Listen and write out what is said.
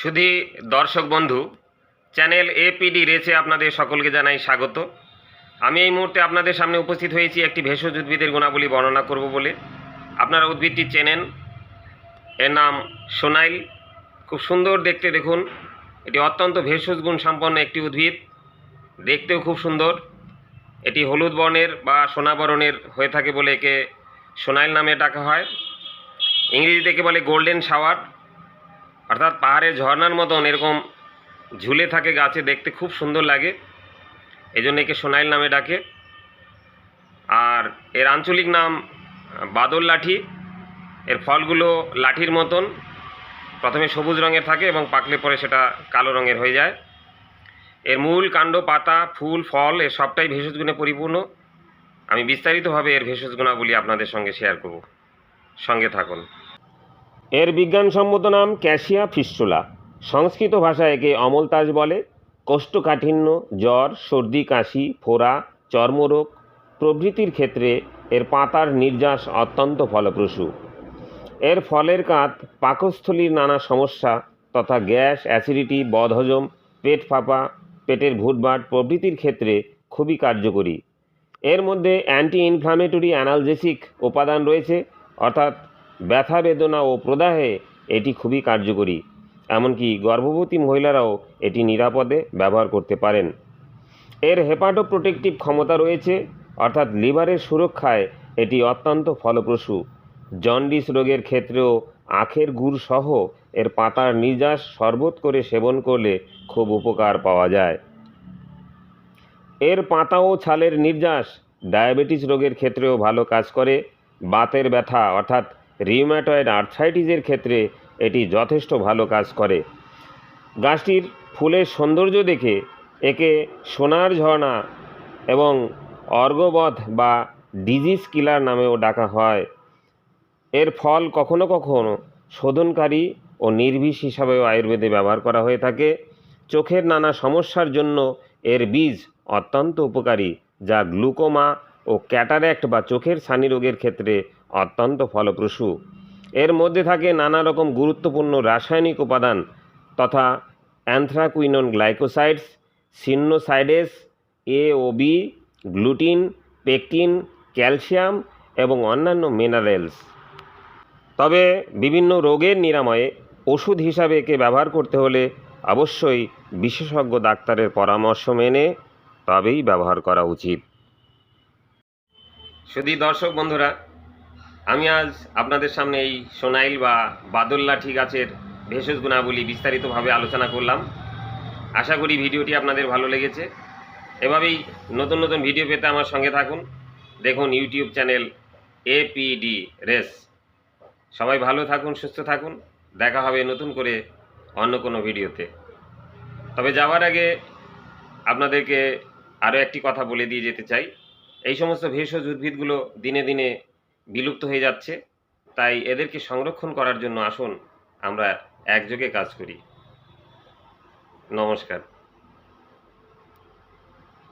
শুধু দর্শক বন্ধু, চ্যানেল এপিডি রেসে আপনাদের সকলকে জানাই স্বাগত। আমি এই মুহূর্তে আপনাদের সামনে উপস্থিত হয়েছি একটি ভেষজ উদ্ভিদের গুণাবলী বর্ণনা করব বলে। আপনারা উদ্ভিদটি চেনেন, এর নাম সোনাইল। খুব সুন্দর দেখতে, দেখুন, এটি অত্যন্ত ভেষজ গুণ সম্পন্ন একটি উদ্ভিদ, দেখতেও খুব সুন্দর। এটি হলুদ বর্ণের বা সোনা বর্ণের হয়ে থাকে বলে একে সোনাইল নামে ডাকা হয়। ইংরেজিতে একে বলে গোল্ডেন শাওয়ার, অর্থাৎ পাহাড়ের ঝর্ণার মতন এরকম ঝুলে থাকে গাছে, দেখতে খুব সুন্দর লাগে, এই জন্য একে সোনাইল নামে ডাকে। আর এর আঞ্চলিক নাম বাদল লাঠি। এর ফলগুলো লাঠির মতন, প্রথমে সবুজ রঙের থাকে এবং পাকলে পরে সেটা কালো রঙের হয়ে যায়। এর মূল, কাণ্ড, পাতা, ফুল, ফল এর সবটাই ভেষজ গুণে পরিপূর্ণ। আমি বিস্তারিতভাবে এর ভেষজ গুণাবলী আপনাদের সঙ্গে শেয়ার করব, সঙ্গে থাকুন। এর বিজ্ঞানসম্মত নাম ক্যাসিয়া ফিস্টুলা। সংস্কৃত ভাষায় একে অমলতাজ বলে। কোষ্ঠকাঠিন্য, জ্বর, সর্দি, কাশি, ফোড়া, চর্মরোগ প্রভৃতির ক্ষেত্রে এর পাতার নির্যাস অত্যন্ত ফলপ্রসূ। এর ফলের কাঁধ পাকস্থলীর নানা সমস্যা তথা গ্যাস, অ্যাসিডিটি, বদহজম, পেট ফাঁপা, পেটের ভুটভাট প্রভৃতির ক্ষেত্রে খুবই কার্যকরী। এর মধ্যে অ্যান্টি ইনফ্লামেটরি অ্যানালজেসিক উপাদান রয়েছে, অর্থাৎ ব্যথা, বেদনা ও প্রদাহে এটি খুবই কার্যকরী। এমনকি গর্ভবতী মহিলারাও এটি নিরাপদে ব্যবহার করতে পারেন। এর হেপাটোপ্রোটেক্টিভ ক্ষমতা রয়েছে, অর্থাৎ লিভারের সুরক্ষায় এটি অত্যন্ত ফলপ্রসূ। জন্ডিস রোগের ক্ষেত্রেও আখের গুড় সহ এর পাতার নির্যাস শরবত করে সেবন করলে খুব উপকার পাওয়া যায়। এর পাতা ও ছালের নির্যাস ডায়াবেটিস রোগের ক্ষেত্রেও ভালো কাজ করে। বাতের ব্যথা অর্থাৎ রিউম্যাটয়েড আর্থ্রাইটিসের ক্ষেত্রে এটি যথেষ্ট ভালো কাজ করে। গাছটির ফুলের সৌন্দর্য দেখে একে সোনার ঝর্ণা এবং অর্গবধ বা ডিজিজ কিলার নামেও ডাকা হয়। এর ফল কখনো কখনো শোধনকারী ও নির্বিষ হিসাবেও আয়ুর্বেদে ব্যবহার করা হয়ে থাকে। চোখের নানা সমস্যার জন্য এর বীজ অত্যন্ত উপকারী, যা গ্লুকোমা ও ক্যাটারেক্ট বা চোখের ছানি রোগের ক্ষেত্রে অত্যন্ত ফলপ্রসূ। এর মধ্যে থাকে নানা রকম গুরুত্বপূর্ণ রাসায়নিক উপাদান তথা অ্যানথ্রাকুইনন গ্লাইকোসাইডস, সিনোসাইডেস, এ ও বি, গ্লুটিন, পেকটিন, ক্যালসিয়াম এবং অন্যান্য মিনারেলস। তবে বিভিন্ন রোগের নিরাময়ে ওষুধ হিসাবে একে ব্যবহার করতে হলে অবশ্যই বিশেষজ্ঞ ডাক্তারের পরামর্শ মেনে তবেই ব্যবহার করা উচিত। শুধু দর্শক বন্ধুরা, আমি আজ আপনাদের সামনে এই সোনাইল বা বাদল লাঠি গাছের ভেষজ গুণাবলী বিস্তারিতভাবে আলোচনা করলাম। আশা করি ভিডিওটি আপনাদের ভালো লেগেছে। এভাবেই নতুন নতুন ভিডিও পেতে আমার সঙ্গে থাকুন। দেখুন ইউটিউব চ্যানেল এপিডি রেস। সবাই ভালো থাকুন, সুস্থ থাকুন। দেখা হবে নতুন করে অন্য কোনো ভিডিওতে। তবে যাওয়ার আগে আপনাদেরকে আরও একটি কথা বলে দিয়ে যেতে চাই। এই সমস্ত ভেষজ উদ্ভিদগুলো দিনে দিনে বিলুপ্ত হয়ে যাচ্ছে, তাই এদেরকে সংরক্ষণ করার জন্য আসুন আমরা একযোগে কাজ করি। নমস্কার।